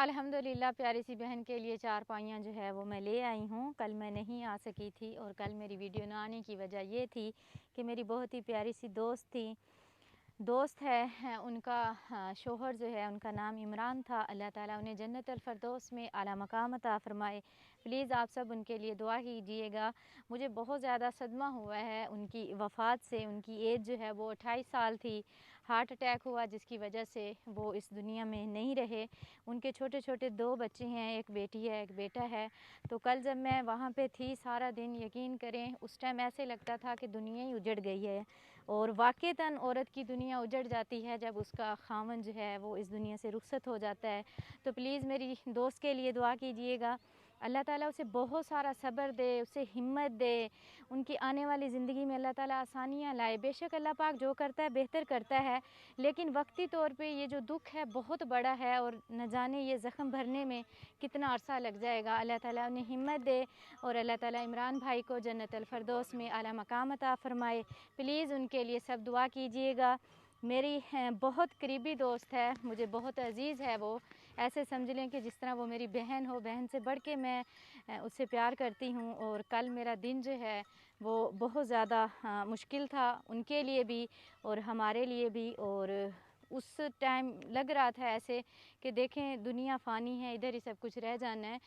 अल्हम्दुलिल्लाह प्यारी सी बहन के लिए चारपाइयाँ जो है वो मैं ले आई हूँ। कल मैं नहीं आ सकी थी और कल मेरी वीडियो ना आने की वजह ये थी कि मेरी बहुत ही प्यारी सी दोस्त है उनका शोहर जो है उनका नाम इमरान था। अल्लाह ताला उन्हें जन्नतुल फ़िरदौस में आला मकाम अता फ़रमाए। प्लीज़ आप सब उनके लिए दुआ कीजिएगा। मुझे बहुत ज़्यादा सदमा हुआ है उनकी वफ़ात से। उनकी एज जो है वो 28 साल थी। हार्ट अटैक हुआ जिसकी वजह से वो इस दुनिया में नहीं रहे। उनके छोटे छोटे 2 बच्चे हैं, एक बेटी है एक बेटा है। तो कल जब मैं वहाँ पे थी सारा दिन, यकीन करें उस टाइम ऐसे लगता था कि दुनिया ही उजड़ गई है। और वाक़ईतन औरत की दुनिया उजड़ जाती है जब उसका ख़ावंद जो है वो इस दुनिया से रुखसत हो जाता है। तो प्लीज़ मेरी दोस्त के लिए दुआ कीजिएगा। अल्लाह ताला उसे बहुत सारा सब्र दे, उसे हिम्मत दे, उनकी आने वाली ज़िंदगी में अल्लाह ताला आसानियाँ लाए। बेशक अल्लाह पाक जो करता है बेहतर करता है, लेकिन वक्ती तौर पे ये जो दुख है बहुत बड़ा है और न जाने ये ज़ख्म भरने में कितना अरसा लग जाएगा। अल्लाह ताला उन्हें हिम्मत दे और अल्लाह ताला इमरान भाई को जन्नतुल फ़िरदौस में आला मकाम अता फ़रमाए। प्लीज़ उनके लिए सब दुआ कीजिएगा। मेरी बहुत करीबी दोस्त है, मुझे बहुत अज़ीज़ है वो। ऐसे समझ लें कि जिस तरह वो मेरी बहन हो, बहन से बढ़ के मैं उससे प्यार करती हूँ। और कल मेरा दिन जो है वो बहुत ज़्यादा मुश्किल था उनके लिए भी और हमारे लिए भी। और उस टाइम लग रहा था ऐसे कि देखें दुनिया फ़ानी है, इधर ही सब कुछ रह जाना है।